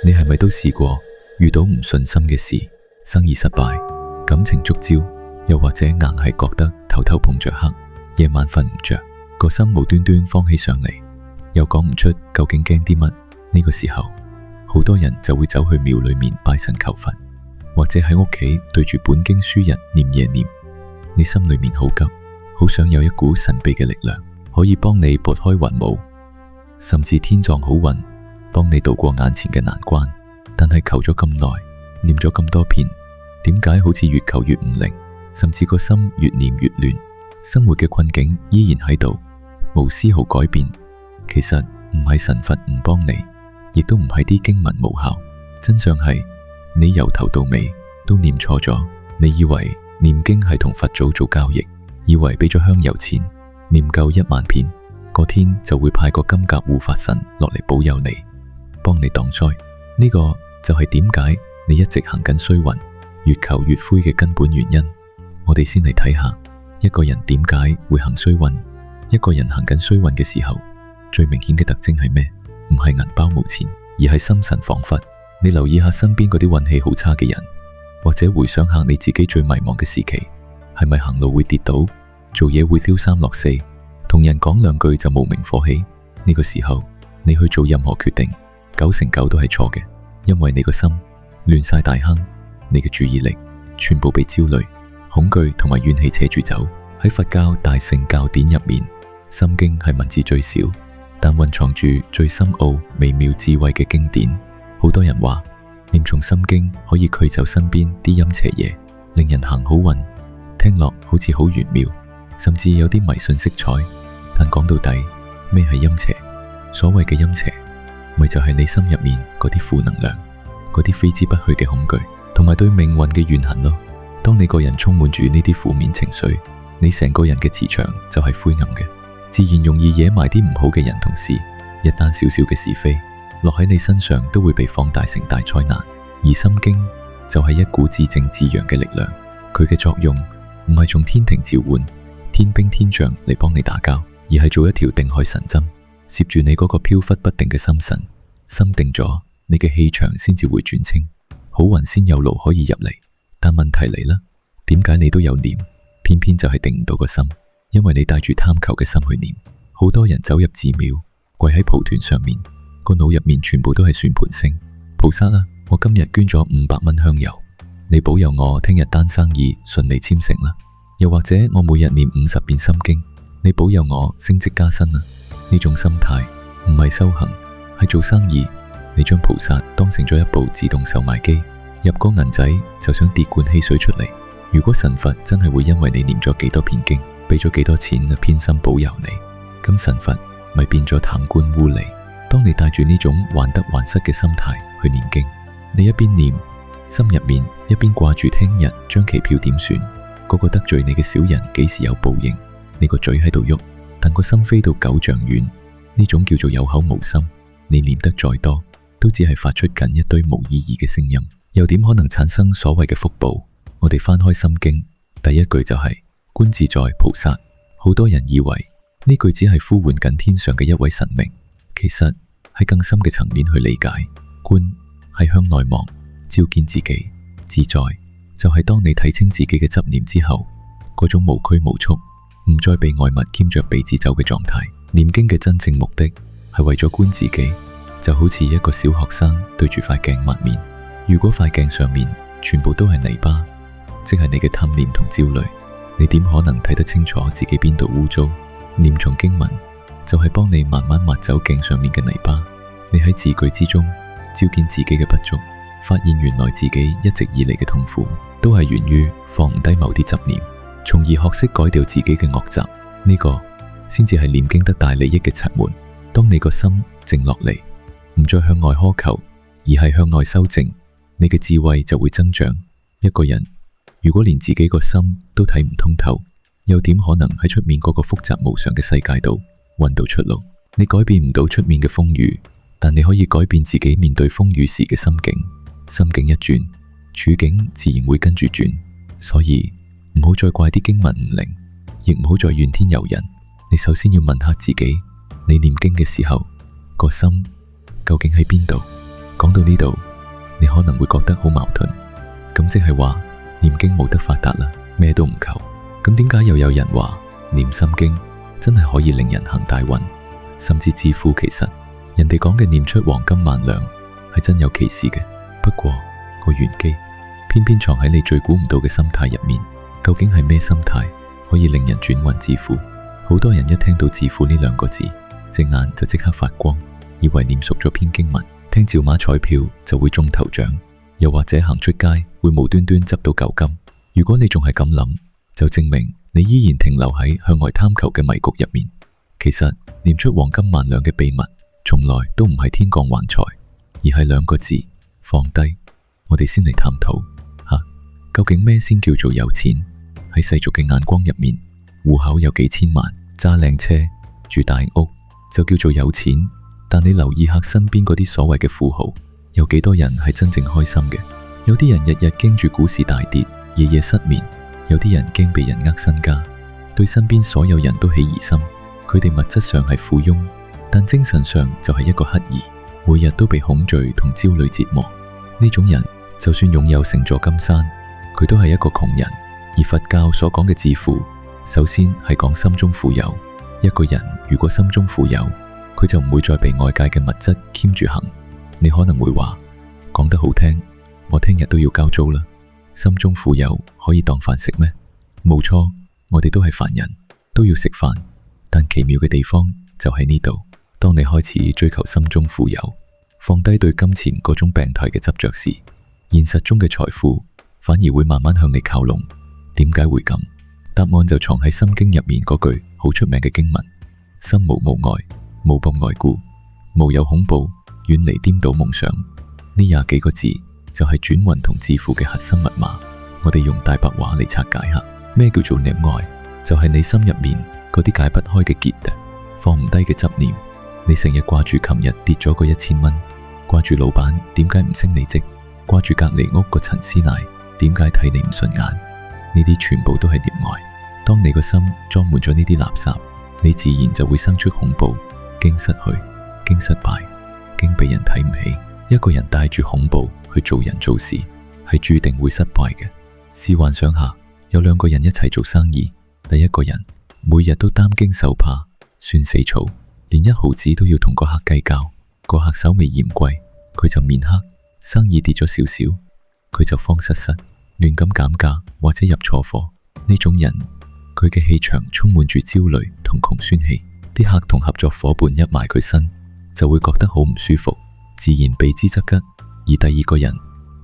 你係咪都試過遇到唔順心嘅事，生意失敗，感情觸礁，又或者硬係覺得頭頭碰着黑，夜晚瞓唔着，個心無端端慌起上嚟，又講唔出究竟驚啲乜？呢個時候，好多人就會走去廟裏面拜神求佛，或者喺屋企對住本經書日念夜念。你心裏面好急，好想有一股神秘嘅力量可以幫你撥開雲霧，甚至天葬好運，幫你渡過眼前嘅難關。但係求咗咁耐，念咗咁多遍，點解好似越求越唔靈，甚至個心越念越亂？生活嘅困境依然喺度，無絲毫改變。其實唔係神佛唔幫你，亦都唔係啲經文無效，真相係你由頭到尾都念錯咗。你以為念經係同佛祖做交易，以為俾咗香油錢，念夠1萬遍，個天就會派個金甲護法神落嚟保佑你，幫你擋災。呢個就係點解你一直行緊衰運，越求越灰嘅根本原因。我哋先嚟睇下一個人點解會行衰運。一個人行緊衰運嘅時候，最明顯嘅特徵係咩？唔係銀包冇錢，而係心神恍惚。你留意下身邊嗰啲運氣好差嘅人，或者回想下你自己最迷茫嘅時期，係咪行路會跌倒，做嘢會丟三落四，同人講兩句就無名火起？呢個時候你去做任何決定，9成9都係錯嘅，因為你個心亂晒大坑，你嘅注意力全部被焦慮、恐懼同埋怨氣扯住走。喺佛教大乘教典入面，心經係文字最少，但蘊藏住最深奧微妙智慧嘅經典。好多人話念誦心經可以驅走身邊啲陰邪嘢，令人行好運，聽落好似好玄妙，甚至有啲迷信色彩。但講到底，咩係陰邪？所謂嘅陰邪，咪就係你心入面嗰啲負能量，嗰啲揮之不去嘅恐懼，同埋對命運嘅怨恨咯。當你個人充滿住呢啲負面情緒，你成個人嘅磁場就係灰暗嘅，自然容易惹埋啲唔好嘅人同事。一單少少嘅是非落喺你身上，都會被放大成大災難。而心經就係一股自正自陽嘅力量，佢嘅作用唔係從天庭召喚天兵天將嚟幫你打交，而係做一條定海神針，攝住你嗰個飄忽不定嘅心神。心定咗，你嘅氣場先至會轉清，好運先有路可以入嚟。但問題嚟啦，點解你都有念，偏偏就係定唔到個心？因為你帶住貪求嘅心去念。好多人走入寺廟，跪喺蒲團上面，個腦入面全部都係算盤聲。菩薩啊，我今日捐咗500蚊香油，你保佑我聽日單生意順利簽成啦。又或者我每日念50遍心經，你保佑我升職加薪啊。呢種心態唔係修行，係做生意。你將菩薩當成咗一部自動售賣機，入個銀仔就想跌罐汽水出嚟。如果神佛真係會因為你念咗幾多遍經，俾咗幾多錢偏心保佑你，咁神佛咪變咗貪官污吏？當你帶住呢種患得患失嘅心態去念經，你一邊念，心入面一邊掛住聽日張期票點算，嗰個得罪你嘅小人幾時有報應？你個嘴喺度喐，但個心飛到9丈遠，呢種叫做有口無心。你念得再多，都只係發出緊一堆冇意義嘅聲音，又點可能產生所謂嘅福報？我哋翻開心經，第一句就係觀自在菩薩。好多人以為呢句只係呼喚緊天上嘅一位神明，其實喺更深嘅層面去理解，觀係向內望，照見自己；自在就係當你睇清自己嘅執念之後，嗰種無拘無束，唔再被外物牽着鼻子走嘅狀態。念經嘅真正目的係為咗觀自己，就好似一個小學生對住塊鏡抹面。如果塊鏡上面全部都係泥巴，即係你嘅貪念同焦慮，你點可能睇得清楚自己邊度污糟？念誦經文就係幫你慢慢抹走鏡上面嘅泥巴。你喺字句之中照見自己嘅不足，發現原來自己一直以嚟嘅痛苦都係源於放唔低某啲執念，從而學識改掉自己嘅惡習。呢個先至係念經得大利益嘅七門。當你個心靜落嚟，唔再向外苛求，而係向內修正，你嘅智慧就會增長。一個人如果連自己個心都睇唔通透，又點可能喺出面嗰個複雜無常嘅世界度揾到出路？你改變唔到出面嘅風雨，但你可以改變自己面對風雨時嘅心境。心境一轉，處境自然會跟住轉。所以唔好再怪啲經文唔靈，亦唔好再怨天尤人。你首先要問下自己，你念經嘅時候個心究竟喺邊度？講到呢度，你可能會覺得好矛盾，咁即係話念經冇得發達啦，咩都唔求。咁點解又有人話念心經真係可以令人行大運，甚至致富？其實人哋講嘅念出黃金萬兩係真有其事嘅，不過個玄機偏偏藏喺你最估唔到嘅心態入面。究竟係咩心態可以令人轉運致富？好多人一聽到致富呢兩個字，隻眼就即刻發光，以為念熟咗篇經文，聽照碼彩票就會中頭獎，又或者行出街會無端端執到舊金。如果你仲係咁諗，就證明你依然停留喺向外貪求嘅迷局入面。其實念出黃金萬兩嘅秘密，從來都唔係天降橫財，而係兩個字：放低。我哋先嚟探討吓，究竟咩先叫做有錢？喺世俗嘅眼光入面，戶口有幾千萬，揸靚車，住大屋就叫做有錢。但你留意下身邊嗰啲所謂嘅富豪，有幾多人係真正開心嘅？有啲人日日驚住股市大跌，夜夜失眠；有啲人驚被人呃身家，對身邊所有人都起疑心。佢哋物質上係富翁，但精神上就係一個乞兒，每日都被恐懼同焦慮折磨。呢種人就算擁有成座金山，佢都係一個窮人。而佛教所講嘅致富，首先係講心中富有。一個人如果心中富有，佢就唔會再被外界嘅物質牽住行。你可能會話，講得好聽，我聽日都要交租啦。心中富有可以當飯食咩？冇錯，我哋都係凡人，都要食飯。但奇妙嘅地方就喺呢度，當你開始追求心中富有，放低對金錢嗰種病態嘅執着時，現實中嘅財富反而會慢慢向你靠攏。點解會咁？答案就藏喺心經入面嗰句好出名嘅經文：心無無礙，無怖礙故，無有恐怖，遠離顛倒夢想。呢廿幾個字就係轉運同致富嘅核心密碼。我哋用大白話嚟拆解下，咩叫做念愛？就係你心入面嗰啲解不開嘅結，放唔低嘅執念。你成日掛住琴日跌咗個1000蚊，掛住老闆點解唔升你職，掛住隔籬屋個陳師奶點解睇你唔順眼。呢啲全部都係念愛。當你個心裝滿咗呢啲垃圾，你自然就會生出恐怖、驚失去、驚失敗、驚被人睇唔起。一個人帶住恐怖去做人做事，係注定會失敗嘅。試幻想下，有兩個人一齊做生意，第一個人每日都擔驚受怕，算死草，連1毫子都要同個客計較。個客手尾嫌貴，佢就面黑；生意跌咗少少，佢就慌失失，亂咁減價或者入錯貨。呢種人，佢嘅氣場充滿住焦慮同窮酸氣。啲客同合作伙伴一埋佢身，就會覺得好唔舒服，自然避之則吉。而第二個人，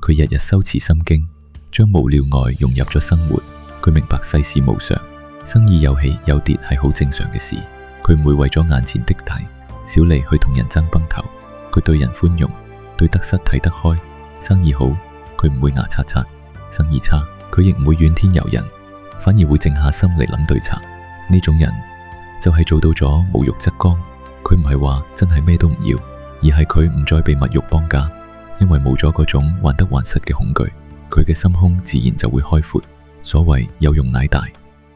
佢日日修持心經，將無聊愛融入咗生活。佢明白世事無常，生意有起有跌係好正常嘅事。佢唔會為咗眼前的大小利去同人爭崩頭。佢對人寬容，對得失睇得開。生意好，佢唔會牙擦擦；生意差，佢亦唔會怨天尤人，反而會靜下心嚟諗對策。呢種人就係做到咗無欲則剛。佢唔係話真係咩都唔要，而係佢唔再被物欲綁架，因為冇咗嗰種患得患失嘅恐懼，佢嘅心胸自然就會開闊。所謂有容乃大，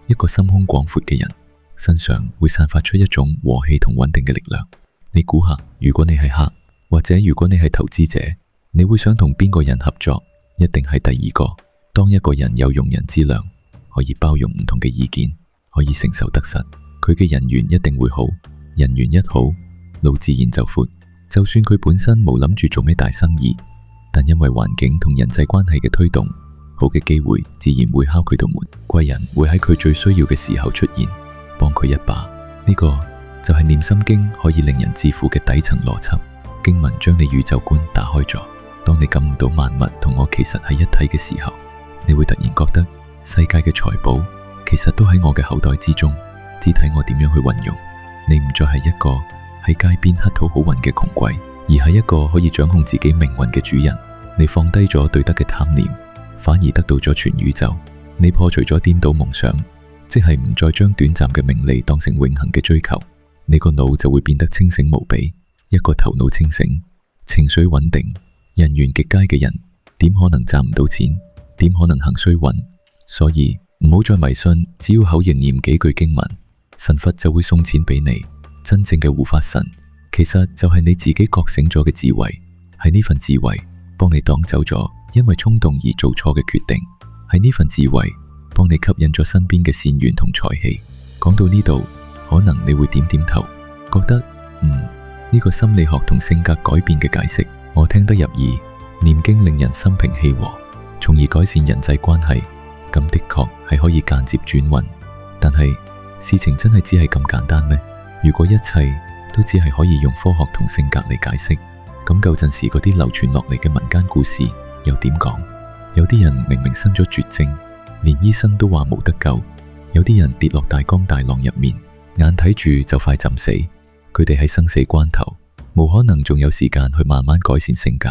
一個心胸廣闊嘅人身上會散發出一種和氣同穩定嘅力量。你估下，如果你係客，或者如果你係投資者，你會想同邊個人合作？一定係第二個。當一個人有容人之量，可以包容唔同嘅意見，可以承受得失，佢嘅人緣一定會好。人緣一好，路自然就闊。就算佢本身冇諗住做咩大生意，但因為環境同人際關係嘅推動，好嘅機會自然會敲佢道門。貴人會喺佢最需要嘅時候出現，幫佢一把。呢個就係念心經可以令人致富嘅底層邏輯。經文將你宇宙觀打開咗。當你感悟到萬物同我其實係一體嘅時候，你會突然覺得世界嘅財寶其實都喺我嘅口袋之中，只睇我點樣去運用。你唔再係一個喺街邊乞討好運嘅窮鬼，而係一個可以掌控自己命運嘅主人。你放低咗對得嘅貪念，反而得到咗全宇宙。你破除咗顛倒夢想，即係唔再將短暫嘅名利當成永恆嘅追求。你個腦就會變得清醒無比。一個頭腦清醒、情緒穩定、人緣極佳嘅人，點可能賺唔到錢？點可能行衰運？所以唔好再迷信，只要口認念幾句經文，神佛就會送錢俾你。真正嘅護法神，其實就係你自己覺醒咗嘅智慧。係呢份智慧幫你擋走咗因為衝動而做錯嘅決定，係呢份智慧幫你吸引咗身邊嘅善緣同財氣。講到呢度，可能你會點點頭，覺得呢個心理學同性格改變嘅解釋我聽得入耳。念經令人心平氣和，從而改善人際關係，咁的確係可以間接轉運。但係事情真係只係咁簡單咩？如果一切都只係可以用科學同性格嚟解釋，咁舊陣時嗰啲流傳落嚟嘅民間故事又點講？有啲人明明生咗絕症，連醫生都話冇得救；有啲人跌落大江大浪入面，眼睇住就快浸死。佢哋喺生死關頭，冇可能仲有時間去慢慢改善性格、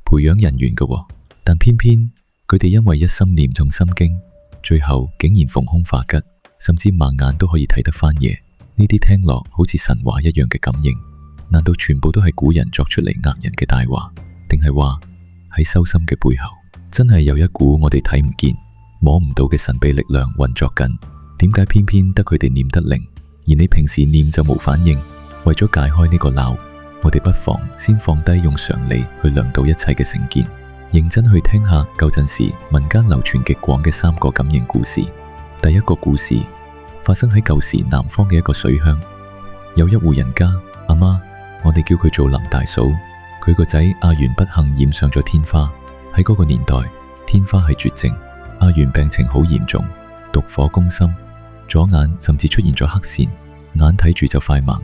培養人緣嘅，但偏偏佢哋因為一心念誦心經，最後竟然逢凶化吉，甚至盲眼都可以睇得翻嘢。呢啲聽落好似神話一樣嘅感應，難道全部都係古人作出嚟呃人嘅大話？定係話喺修心嘅背後，真係有一股我哋睇唔見、摸唔到嘅神秘力量運作緊？點解偏偏得佢哋念得靈，而你平時念就冇反應？為咗解開呢個鬧，我哋不妨先放低用常理去量度一切嘅成見，認真去聽下舊陣時民間流傳極廣嘅3個感應故事。第一個故事發生喺舊時南方嘅一個水鄉，有一戶人家，阿媽，我哋叫佢做林大嫂，佢個仔阿元不幸染上咗天花。喺嗰個年代，天花係絕症，阿元病情好嚴重，毒火攻心，左眼甚至出現咗黑線，眼睇住就快盲。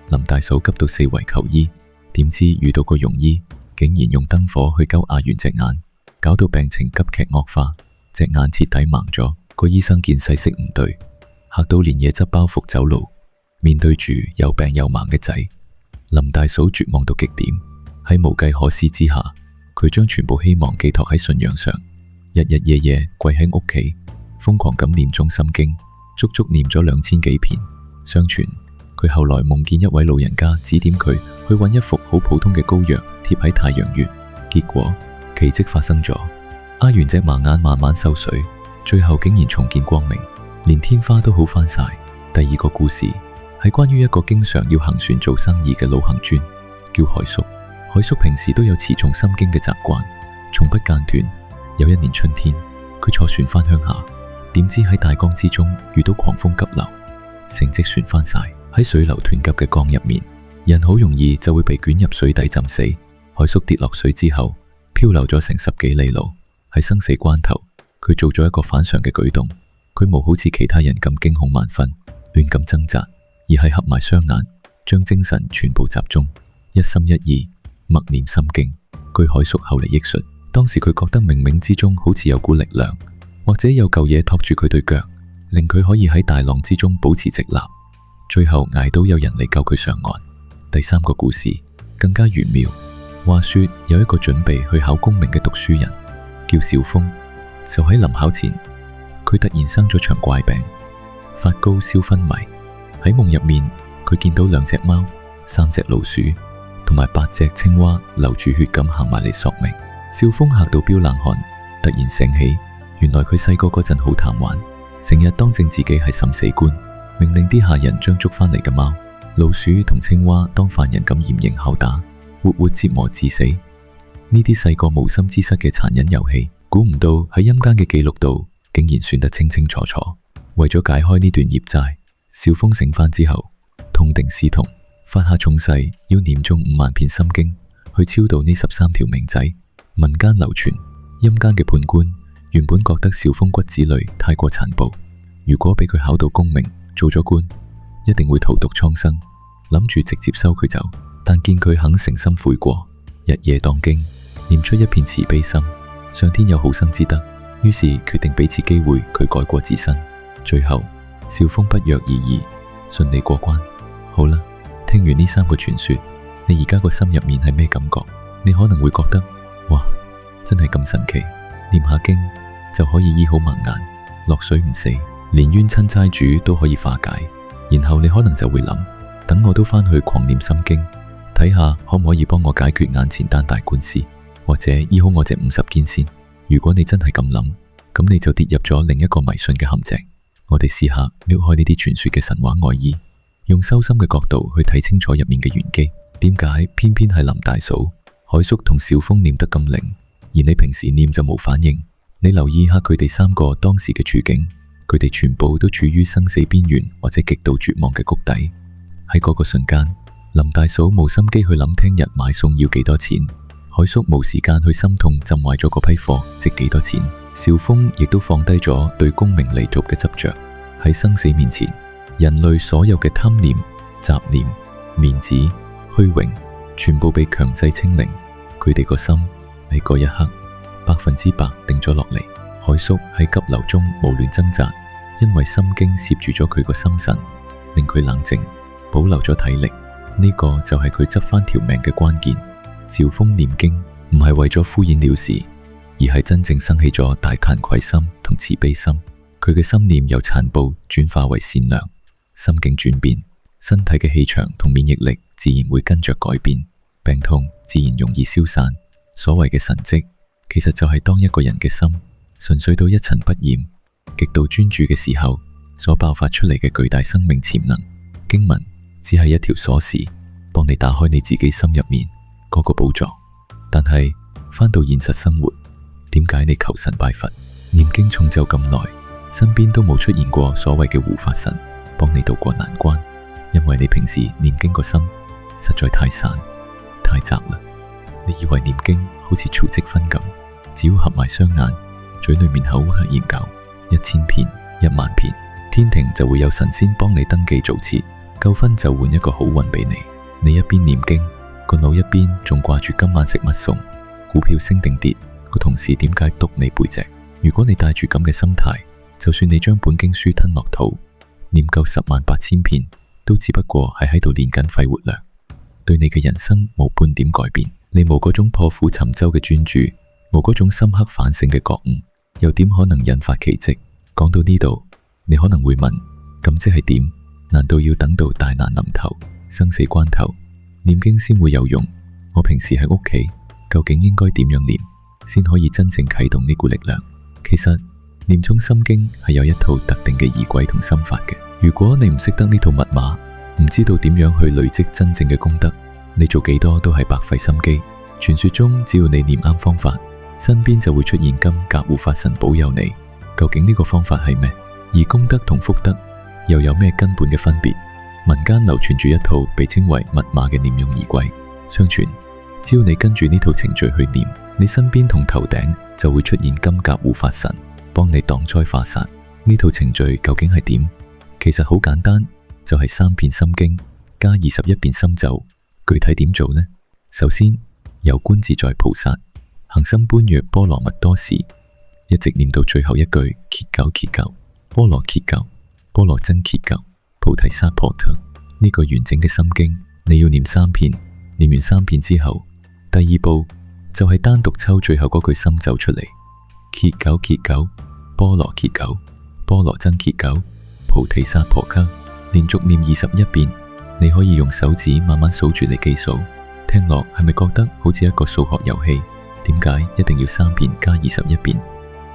林大嫂急到四圍求醫，點知遇到個庸醫，竟然用燈火去救阿元隻眼，搞到病情急劇惡化，隻眼徹底盲咗。個醫生見勢色唔對，嚇到連夜執包袱走路。面對住又病又盲嘅仔，林大嫂絕望到極點。喺無計可施之下，佢將全部希望寄託喺信仰上，日日夜夜跪喺屋企，瘋狂咁念誦心經，足足念咗2000幾篇。相傳佢後來夢見一位老人家指點佢去揾一幅好普通嘅膏藥貼喺太陽穴，結果奇蹟發生咗，阿元隻盲眼慢慢收水，最後竟然重見光明，連天花都好翻晒。第二個故事係關於一個經常要行船做生意嘅老行尊，叫海叔。海叔平時都有持誦心經嘅習慣，從不間斷。有一年春天，佢坐船翻鄉下，點知喺大江之中遇到狂風急流，成隻船翻晒。喺水流湍急嘅江入面，人好容易就會被捲入水底浸死。海叔跌落水之後，漂流咗成10幾里路。喺生死關頭，佢做咗一個反常嘅舉動，佢冇好似其他人咁驚恐萬分，亂咁掙扎，而係合埋雙眼，將精神全部集中，一心一意默念心經。據海叔後嚟憶述，當時佢覺得冥冥之中好似有股力量，或者有嚿嘢托住佢對腳，令佢可以喺大浪之中保持直立。最後捱到有人嚟救佢上岸。第3個故事更加玄妙。話說有一個準備去考功名嘅讀書人，叫小峰。就喺臨考前，佢突然生咗場怪病，發高燒昏迷。喺夢入面，佢見到2隻貓、3隻老鼠同埋8隻青蛙流住血咁行埋嚟索命。小峰嚇到飆冷汗，突然醒起，原來佢細個嗰陣好貪玩，成日當正自己係審死官，命令啲下人將捉翻嚟嘅貓、老鼠同青蛙當犯人咁嚴刑拷打，活活折磨致死。呢啲細個無心之失嘅殘忍遊戲，估唔到喺陰間嘅記錄度竟然算得清清楚楚。為咗解開呢段業債，小峰醒翻之後，痛定思痛，發下重誓要念誦5萬遍心經去超度呢13條命仔。民間流傳，陰間嘅判官原本覺得小峰骨子裏太過殘暴，如果俾佢考到功名做咗官，一定會荼毒蒼生，諗住直接收佢走。但見佢肯誠心悔過，日夜當經，念出一片慈悲心，上天有好生之德，於是決定俾次機會佢改過自新。最後小峰不藥而癒，順利過關。好啦，聽完呢3個傳說，你而家個心入面係咩感覺？你可能會覺得，哇，真係咁神奇，念下經就可以醫好盲眼，落水唔死，連冤親債主都可以化解。然後你可能就會諗，等我都翻去狂念心經，睇下可唔可以幫我解決眼前單大官司，或者醫好我隻50肩先。如果你真係咁諗，咁你就跌入咗另一個迷信嘅陷阱。我哋試下撩開呢啲傳說嘅神話外衣，用修心嘅角度去睇清楚入面嘅玄機。點解偏偏係林大嫂、海叔同小峰念得咁靈，而你平時念就冇反應。你留意下佢哋三個當時嘅處境，佢哋全部都處於生死邊緣或者極度絕望嘅谷底。喺嗰個瞬間，林大嫂冇心機去諗聽日買餸要幾多錢，海叔冇時間去心痛浸壞咗嗰批貨值幾多錢，小峰亦都放低咗對功名利祿嘅執着。喺生死面前，人類所有嘅貪念、雜念、面子、虛榮，全部被強制清零。佢哋個心喺嗰一刻100%定咗落嚟。海叔喺急流中無亂掙扎，因為心經攝住咗佢個心神，令佢冷靜，保留咗體力。呢個就係佢執翻條命嘅關鍵。趙峰念經唔係為咗敷衍了事，而係真正生起咗大慚愧心同慈悲心。佢嘅心念由殘暴轉化為善良，心境轉變，身體嘅氣場同免疫力自然會跟着改變，病痛自然容易消散。所謂嘅神蹟，其實就係當一個人嘅心純粹到一塵不染、極度專注嘅時候，所爆發出嚟嘅巨大生命潛能。經文只係一條鎖匙，幫你打開你自己心入面嗰個寶藏。但係返到現實生活，點解你求神拜佛、念經重咒咁耐，身邊都冇出現過所謂嘅護法神幫你渡過難關？因為你平時念經個心實在太散、太雜啦。你以為念經好似曹積分咁，只要合埋雙眼，嘴裏面口黑研究1000遍、10000遍，天庭就會有神仙幫你登記造冊，夠分就換一個好運俾你。你一邊念經，個腦一邊仲掛住今晚食乜餸，股票升定跌，個同事點解督你背脊。如果你帶住咁嘅心態，就算你將本經書吞落肚，念夠108000遍，都只不過係喺度練緊肺活量，對你嘅人生冇半點改變。你冇嗰種破釜沉舟嘅專注，冇嗰種深刻反省嘅覺悟，又點可能引發奇蹟？講到呢度，你可能會問：咁即係點？難道要等到大難臨頭、生死關頭念經先會有用？我平時喺屋企究竟應該點樣念，先可以真正啟動呢股力量？其實念誦心經係有一套特定嘅儀軌同心法嘅。如果你唔識得呢套密碼，唔知道點樣去累積真正嘅功德，你做幾多都係白費心機。傳說中，只要你念啱方法，身邊就會出現金甲護法神保佑你。究竟呢個方法係咩？而功德同福德又有咩根本嘅分別？民間流傳住一套被稱為密碼嘅念用儀軌。相傳，只要你跟住呢套程序去念，你身邊同頭頂就會出現金甲護法神，幫你擋災化煞。呢套程序究竟係點？其實好簡單，就係3遍心經加21遍心咒。具體點做呢？首先由觀自在菩薩行深般若波羅蜜多時，一直念到最後一句揭九揭九，波羅揭九，波羅僧揭九，菩提薩婆訶。呢個完整嘅心經你要念3遍，念完3遍之後，第二步就係單獨抽最後嗰句心咒出嚟，揭九揭九，波羅揭九，波羅僧揭九，菩提薩婆訶，連續念21遍。你可以用手指慢慢數住嚟計數，聽落係咪覺得好似一個數學遊戲？點解一定要3遍加21遍？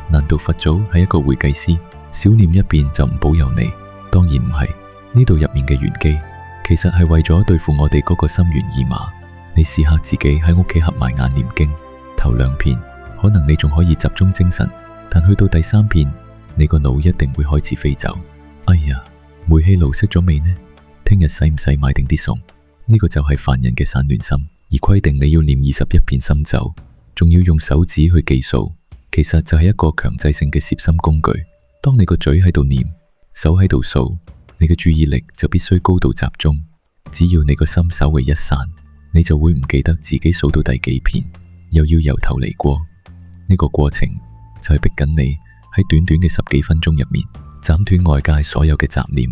難道佛祖係一個會計師，少念1遍就唔保佑你？當然唔係，呢度入面嘅玄機，其實係為咗對付我哋嗰個心猿意馬。你試下自己喺屋企合埋眼念經，頭2遍可能你仲可以集中精神，但去到第3遍，你個腦一定會開始飛走。哎呀，煤氣爐熄咗未呢？聽日使唔使買定啲餸？呢個就係凡人嘅散亂心，而規定你要念21遍心咒，仲要用手指去計數，其實就係一個強制性嘅攝心工具。當你個嘴喺度念，手喺度數，你嘅注意力就必須高度集中。只要你個心稍微一散，你就會唔記得自己數到第幾遍，又要由頭嚟過。呢個過程就係逼緊你喺短短嘅10幾分鐘入面，斬斷外界所有嘅雜念，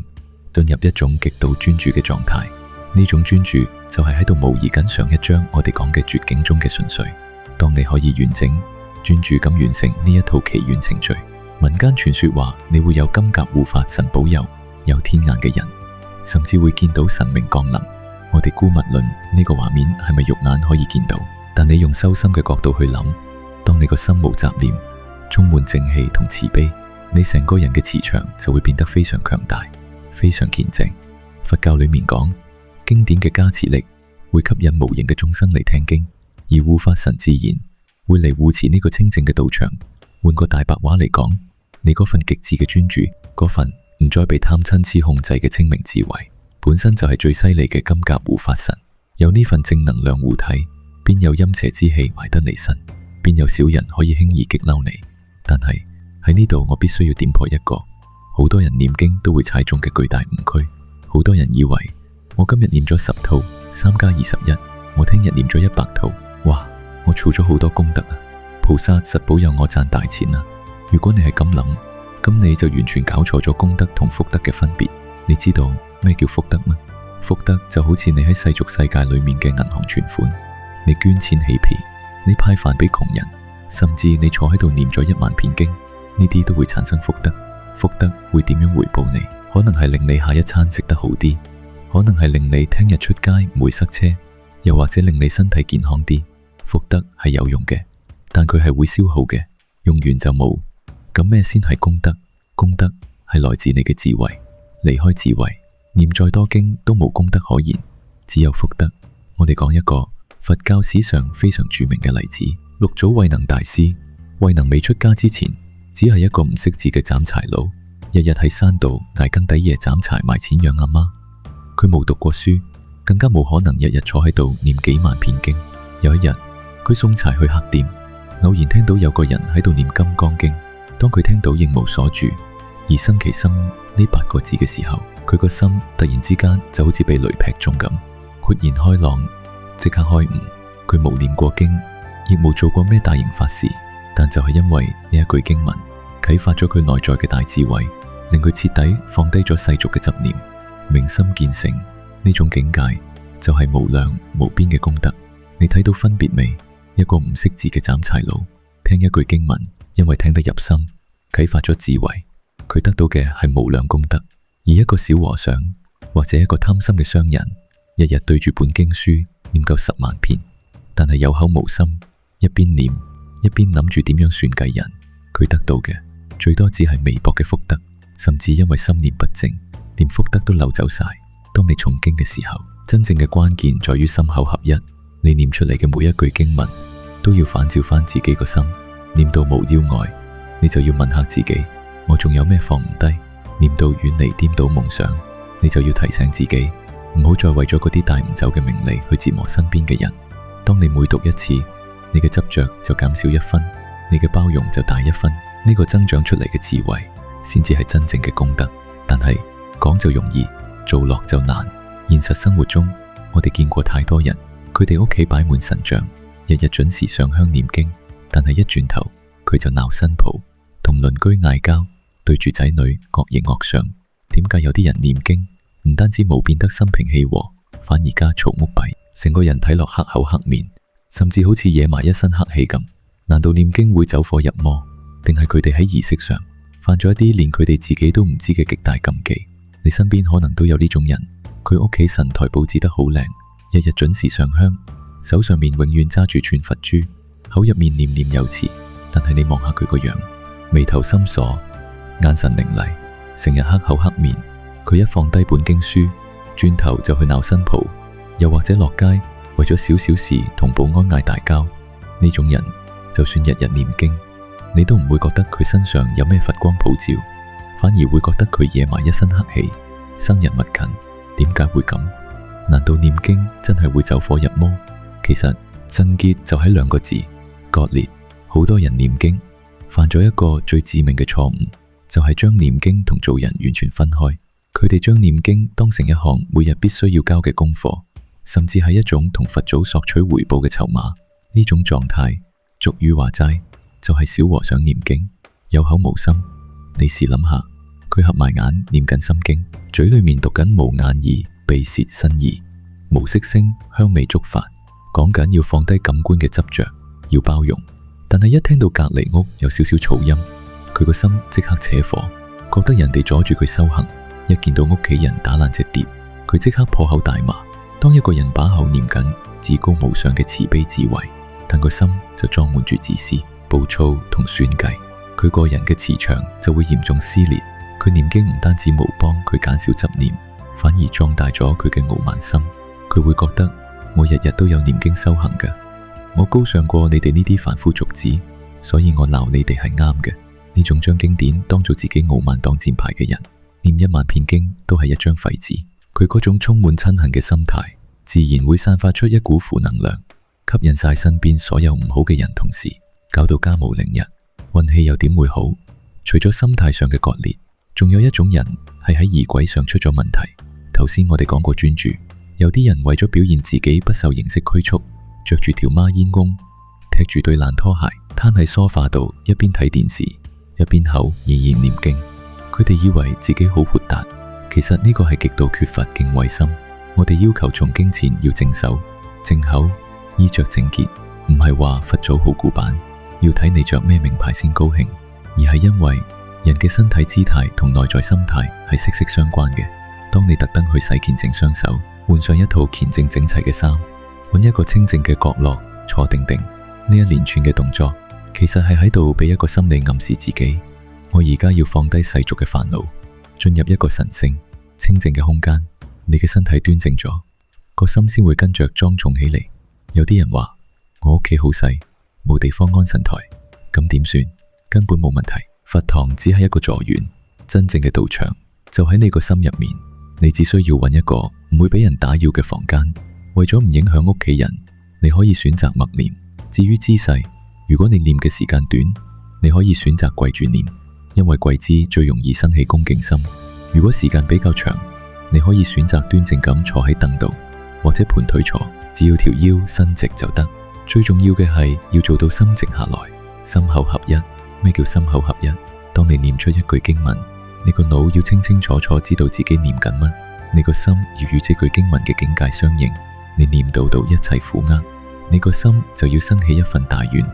進入一種極度專注嘅狀態。呢種專注就係喺度模擬緊上一章我哋講嘅絕境中嘅順遂。當你可以完整專注咁完成呢一套祈願程序，民間傳說話你會有金甲護法神保佑，有天眼嘅人甚至會見到神明降臨。我哋姑勿論呢個畫面係咪肉眼可以見到，但你用修心嘅角度去諗，當你個心無雜念，充滿正氣同慈悲，你成個人嘅磁場就會變得非常強大，非常堅正。佛教裏面講，經典嘅加持力會吸引無形嘅眾生嚟聽經，而而護法神自然會嚟護持呢個清淨嘅道場。換個大白話嚟講，你嗰份極致嘅專注，嗰份唔再被貪嗔癡控制嘅清明智慧，本身就係最犀利嘅金甲護法神。有呢份正能量護體，邊有陰邪之氣埋得你身，邊有小人可以輕易激嬲你。但係喺呢度，我必須要點破一個好多人念經都會踩中嘅巨大誤區。好多人以為我今日念咗10套3+21，我聽日念咗100套，哇！我儲咗好多功德啊！菩薩實保佑我賺大錢啊！如果你係咁諗，咁你就完全搞錯咗功德同福德嘅分別。你知道咩叫福德嗎？福德就好似你喺世俗世界裏面嘅銀行存款，你捐錢起皮，你派飯俾窮人，甚至你坐喺度念咗1萬遍經，呢啲都會產生福德。福德會點樣回報你？可能係令你下一餐食得好啲，可能係令你聽日出街唔會塞車，又或者令你身體健康啲。福德係有用嘅，但佢係會消耗嘅，用完就冇。咁咩先係功德？功德係來自你嘅智慧，離開智慧，念再多經都冇功德可言，只有福德。我哋講一個佛教史上非常著名嘅例子，六祖慧能大師。慧能未出家之前，只係一個唔識字嘅斬柴佬，日日喺山度捱更抵夜斬柴賣錢養阿媽。佢冇讀過書，更加冇可能日日坐喺度念幾萬遍經。有一日，佢送柴去客店，偶然聽到有個人喺度念金剛經。當佢聽到應無所住，而生其心呢8個字嘅時候，佢個心突然之間就好似被雷劈中咁，豁然開朗，即刻開悟。佢冇念過經，亦冇做過咩大型法事，但就係因為呢一句經文啟發咗佢內在嘅大智慧，令佢徹底放低咗世俗嘅執念，明心見性。呢種境界就係無量無邊嘅功德。你睇到分別未？一個唔識字嘅斬柴佬聽一句經文，因為聽得入心，啟發咗智慧，佢得到嘅係無量功德。而一個小和尚或者一個貪心嘅商人，日日對住本經書念夠10萬遍，但係有口無心，一邊念一邊諗住點樣算計人，佢得到嘅最多只係微薄嘅福德，甚至因為心念不正，連福德都漏走晒。當你誦經嘅時候，真正嘅關鍵在於心口合一。你念出嚟嘅每一句經文都要反照翻自己個心，念到無腰礙，你就要問下自己，我仲有咩放唔低？念到遠離顛倒夢想，你就要提醒自己，唔好再為咗嗰啲帶唔走嘅名利去折磨身邊嘅人。當你每讀一次，你嘅執着就減少1分，你嘅包容就大1分。呢個增長出嚟嘅智慧，先至係真正嘅功德。但係講就容易，做落就難。現實生活中，我哋見過太多人，佢哋屋企擺滿神像，日日準時上香念經，但係一轉頭佢就鬧新抱，同鄰居嗌交，對住仔女惡形惡相。點解有啲人念經唔單止冇變得心平氣和，反而加嘈屋閉，成個人睇落黑口黑面，甚至好似惹埋一身黑氣咁？難道念經會走火入魔，定係佢哋喺儀式上犯咗一啲連佢哋自己都唔知嘅極大禁忌？你身邊可能都有呢種人，佢屋企神台佈置得好靚，日日準時上香，手上面永遠揸住串佛珠，口入面念念有詞，但係你望下佢個樣，眉頭深鎖，眼神凌厲，成日黑口黑面。佢一放低本經書，轉頭就去鬧新抱，又或者落街為咗少少事同保安嗌大交。呢種人就算日日念經，你都唔會覺得佢身上有咩佛光普照，反而會覺得佢惹埋一身黑氣，生人勿近。點解會咁？難道念經真係會走火入魔？其實症結就喺2個字：割裂。好多人念經犯咗一個最致命嘅錯誤，就係將念經同做人完全分開。佢哋將念經當成一項每日必須要交嘅功課，甚至係一種同佛祖索取回報嘅籌碼。呢種狀態，俗語話齋，就係小和尚念經，有口無心。你試諗下，佢合埋眼念緊心經，嘴裏面讀緊無眼耳鼻舌身意，無色聲香味觸法，講緊要放低感官嘅執着，要包容。但係一聽到隔籬屋有少少噪音，佢個心即刻扯火，覺得人哋阻住佢修行。一見到屋企人打爛隻碟，佢即刻破口大罵。當一個人把口念緊至高無上嘅慈悲智慧，但個心就裝滿住自私、暴躁同算計，佢個人嘅磁場就會嚴重撕裂。佢念經唔單止冇幫佢減少執念，反而壯大咗佢嘅傲慢心。佢會覺得我日日都有念經修行㗎，我高尚過你哋呢啲凡夫俗子，所以我鬧你哋係啱嘅。呢種將經典當做自己傲慢擋箭牌嘅人，念1萬遍經都係一張廢紙。佢嗰種充滿親恨嘅心態，自然會散發出一股負能量，吸引晒身邊所有唔好嘅人同事，搞到家無寧日，運氣又點會好？除咗心態上嘅割裂，仲有一種人係喺儀軌上出咗問題。頭先我哋講過專注，有啲人為咗表現自己不受形式拘束，着住條孖煙翁，踢住對爛拖鞋，攤喺梳化度，一邊睇電視，一邊口依然念經。佢哋以為自己好豁達，其實呢個係極度缺乏敬畏心。我哋要求誦經前要淨手、淨口、衣着整潔，唔係話佛祖好古板，要睇你着咩名牌先高興，而係因為人嘅身體姿態同內在心態係息息相關嘅。當你特登去洗乾淨雙手，換上一套乾淨整齊嘅衫，揾一個清靜嘅角落坐定定，呢一連串嘅動作，其實係喺度俾一個心理暗示自己，我而家要放低世俗嘅煩惱，進入一個神聖清靜嘅空間。你嘅身體端正咗，個心先會跟着莊重起嚟。有啲人話我屋企好細，冇地方安神台，咁點算？根本冇問題。佛堂只係一個助緣，真正嘅道場就喺你個心入面。你只需要揾一個唔會俾人打擾嘅房間，為咗唔影響屋企人，你可以選擇默念。至於姿勢，如果你念嘅時間短，你可以選擇跪住念，因為跪姿最容易生起恭敬心。如果時間比較長，你可以選擇端正咁坐喺凳度，或者盤腿坐，只要條腰伸直就得。最重要嘅係要做到心靜下來，心口合一。咩叫心口合一？當你念出一句經文，你個腦要清清楚楚知道自己念緊乜，你個心要與這句經文嘅境界相應。你念到一切苦厄，你個心就要生起一份大願，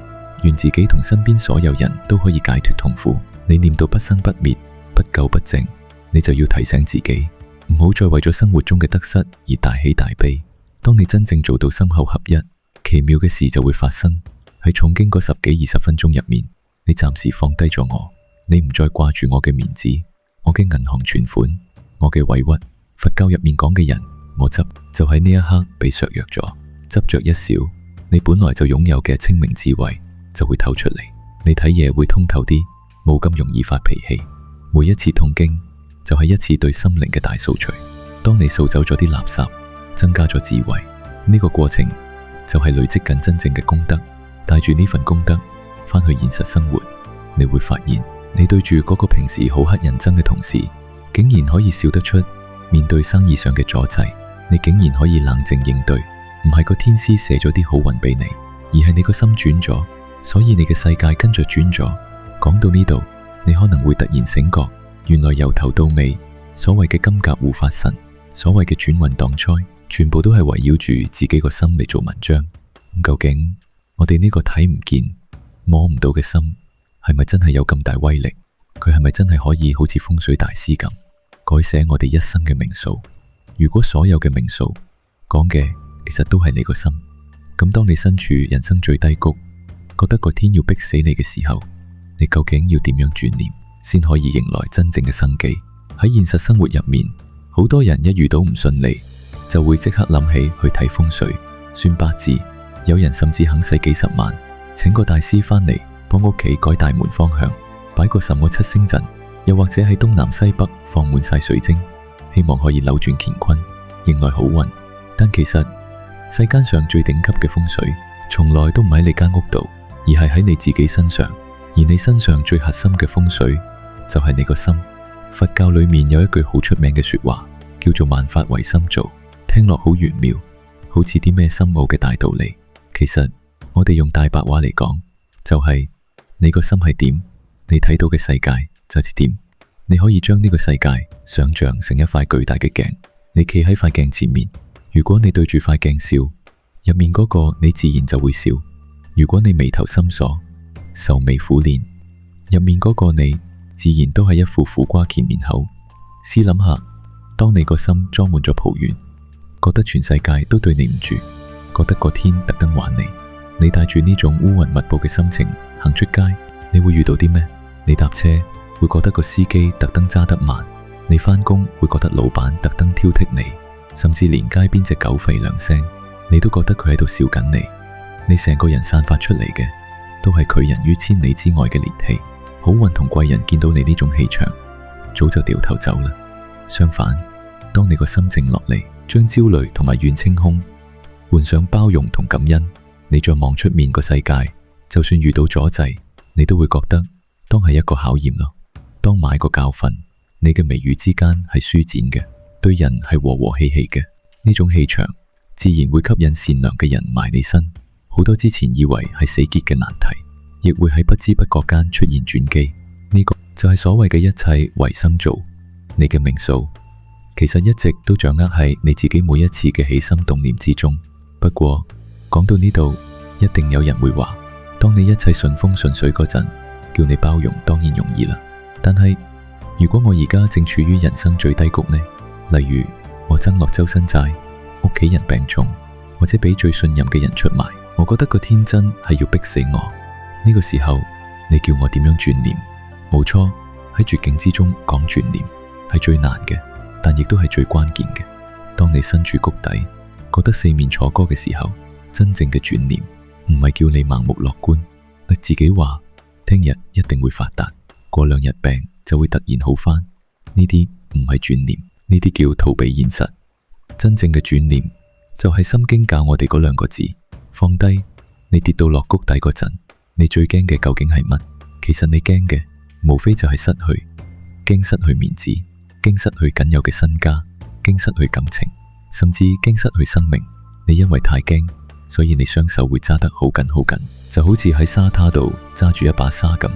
願自己同身邊所有人都可以解脫痛苦。你念到不生不滅、不垢不淨，你就要提醒自己，唔好再為咗生活中嘅得失而大喜大悲。當你真正做到心口合一，奇妙嘅事就會發生。喺誦經嗰10幾20分鐘入面，你暫時放低咗我，你唔再掛住我嘅面子、我嘅銀行存款、我嘅委屈。佛教入面講嘅人我執，就喺呢一刻被削弱咗。執着一少，你本來就擁有嘅清明智慧就會透出嚟，你睇嘢會通透啲，冇咁容易發脾氣。每一次誦經就係一次對心靈嘅大掃除。當你掃走咗啲垃圾，增加咗智慧，呢個過程就係累積緊真正嘅功德。帶住呢份功德返去現實生活，你會發現你對住嗰個平時好乞人憎嘅同事，竟然可以笑得出。面對生意上嘅阻滯，你竟然可以冷靜應對。唔係個天師射咗啲好運俾你，而係你個心轉咗，所以你嘅世界跟着轉咗。講到呢度，你可能會突然醒覺，原來由頭到尾，所謂嘅金甲護法神，所謂嘅轉運擋災，全部都係圍繞住自己個心嚟做文章。究竟我哋呢個睇唔見、摸唔到嘅心，係咪真係有咁大威力？佢係咪真係可以好似風水大師咁改寫我哋一生嘅命數？如果所有嘅命數講嘅其實都係你個心，咁當你身處人生最低谷，覺得個天要逼死你嘅時候，你究竟要點樣轉念先可以迎來真正嘅生機？喺現實生活入面，好多人一遇到唔順利，就會即刻諗起去睇風水、算八字。有人甚至肯使幾十萬，請個大師返嚟幫屋企改大門方向，擺個什麼7星陣，又或者喺東南西北放滿晒水晶，希望可以扭轉乾坤，迎來好運。但其實世間上最頂級嘅風水，從來都唔喺你間屋度，而係喺你自己身上。而你身上最核心嘅風水，就係你個心。佛教裏面有一句好出名嘅說話，叫做萬法唯心造，聽落好玄妙，好似啲咩深奧嘅大道理。其實我哋用大白話嚟講，就係你個心係點，你睇到嘅世界就係點。你可以將呢個世界想象成一塊巨大嘅鏡，你企喺塊鏡前面，如果你對住塊鏡笑，入面嗰個你自然就會笑；如果你眉頭深鎖，愁眉苦臉，入面嗰個你自然都係一副苦瓜鉗面口。試諗下，當你個心裝滿咗抱怨，覺得全世界都對你唔住，覺得個天特登玩你，你帶住呢種烏雲密布嘅心情行出街，你會遇到啲咩？你搭車會覺得個司機特登揸得慢，你返工會覺得老闆特登挑剔你，甚至連街邊隻狗吠兩聲，你都覺得佢喺度笑緊你。你成個人散發出嚟嘅都係拒人於千里之外嘅烈氣。好運同貴人見到你呢種氣場，早就掉頭走啦。相反，當你個心靜落嚟，將焦慮同埋怨清空，換上包容同感恩，你再望出面個世界，就算遇到阻滯，你都會覺得當係一個考驗咯，當買個教訓。你嘅眉宇之間係舒展嘅，對人係和和氣氣嘅，呢種氣場自然會吸引善良嘅人埋你身。好多之前以為係死結嘅難題，亦會喺不知不覺間出現轉機。呢個就係所謂嘅一切唯心造。你嘅命數其實一直都掌握喺你自己每一次嘅起心動念之中。不過講到呢度，一定有人會話，當你一切順風順水嗰陣，叫你包容當然容易啦。但係如果我而家正處於人生最低谷呢？例如我爭落周身債，屋企人病重，或者俾最信任嘅人出賣，我覺得個天真係要逼死我。呢個時候你叫我點樣轉念？冇錯，喺絕境之中講轉念係最難嘅，但亦都係最關鍵嘅。當你身處谷底，覺得四面楚歌嘅時候，真正嘅轉念唔係叫你盲目樂觀，自己話聽日一定會發達，過兩日病就會突然好返。呢啲唔係轉念，呢啲叫逃避現實。真正嘅轉念就係心經教我哋嗰兩個字：放低。你跌到落谷底嗰陣，你最驚嘅究竟係乜？其實你驚嘅無非就係失去，驚失去面子，驚失去僅有嘅身家，驚失去感情，甚至驚失去生命。你因為太驚，所以你雙手會揸得好緊好緊，就好似喺沙灘度揸住一把沙咁。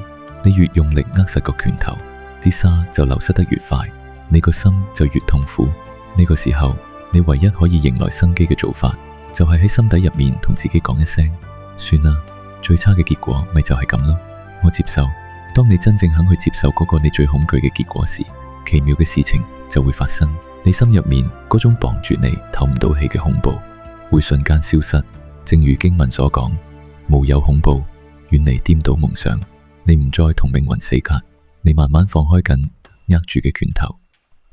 你越用力握實個拳頭，啲沙就流失得越快，你個心就越痛苦。呢個時候，你唯一可以迎來生機嘅做法，就係喺心底入面同自己講一聲：算啦，最差嘅結果咪就係咁咯，我接受。當你真正肯去接受嗰個你最恐懼嘅結果時，奇妙嘅事情就會發生。你心入面嗰種綁住你透唔到氣嘅恐怖，會瞬間消失。正如經文所講，無有恐怖，遠離顛倒夢想。你唔再同命運死磕，你慢慢放開緊握住嘅拳頭。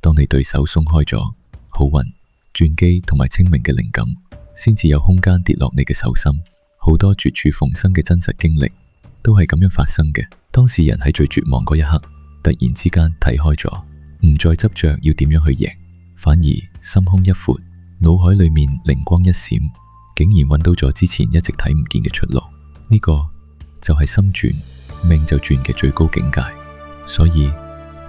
當你對手鬆開咗，好運、轉機同埋清明嘅靈感先至有空間跌落你嘅手心。好多絕處逢生嘅真實經歷都係咁樣發生嘅。當事人喺最絕望嗰一刻，突然之間睇開咗，唔再執着要點樣去贏，反而心胸一闊，腦海裏面靈光一閃，竟然揾到咗之前一直睇唔見嘅出路。呢個就係心轉命就轉嘅最高境界。所以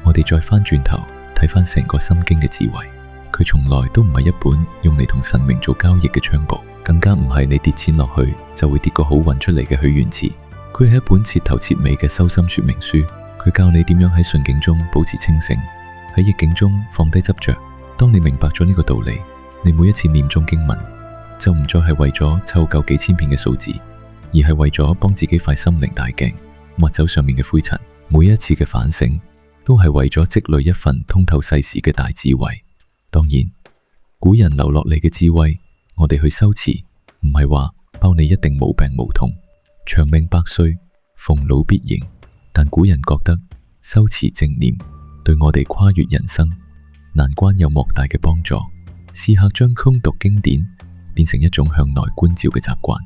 我哋再翻轉頭睇翻成個心經嘅智慧，佢從來都唔係一本用嚟同神明做交易嘅帳簿，更加唔係你跌錢落去就會跌個好運出嚟嘅許願池。佢係一本徹頭徹尾嘅修心說明書。佢教你點樣喺順境中保持清醒，喺逆境中放低執着。當你明白咗呢個道理，你每一次念誦經文就唔再係為咗湊夠幾千片嘅數字，而係為咗幫自己塊心靈大鏡抹走上面嘅灰塵。每一次嘅反省都係為咗積累一份通透世事嘅大智慧。當然，古人留落嚟嘅智慧，我哋去修持，唔係話包你一定無病無痛、長命百歲、逢老必迎。但古人覺得修持正念對我哋跨越人生難關有莫大嘅幫助。試下將空讀經典變成一種向內觀照嘅習慣，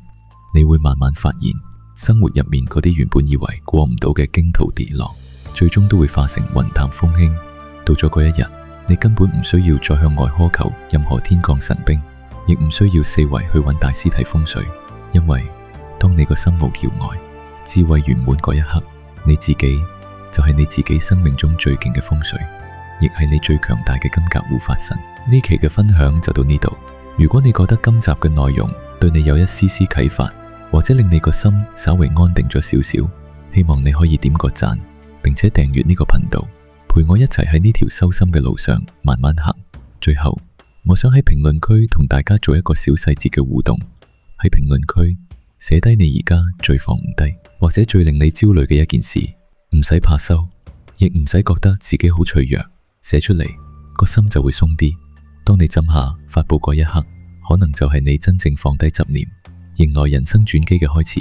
你會慢慢發現生活入面嗰啲原本以為過唔到嘅驚濤跌落，最終都會化成雲淡風輕。到咗嗰一日，你根本唔需要再向外苛求任何天降神兵，亦唔需要四圍去揾大師睇風水，因為當你個心無翹礙、智慧圓滿嗰一刻，你自己就係你自己生命中最勁嘅風水，亦係你最強大嘅金甲護法神。呢期嘅分享就到呢度。如果你覺得今集嘅內容對你有一絲絲啟發，或者令你個心稍微安定咗少少，希望你可以點個讚，並且訂閱呢個頻道，陪我一齊喺呢條修心嘅路上慢慢行。最後，我想喺評論區同大家做一個小細節嘅互動。喺評論區寫低你而家最放唔低，或者最令你焦慮嘅一件事，唔使怕羞，亦唔使覺得自己好脆弱，寫出嚟個心就會鬆啲。當你枕下發佈嗰一刻，可能就係你真正放低執念，迎來人生轉機嘅開始。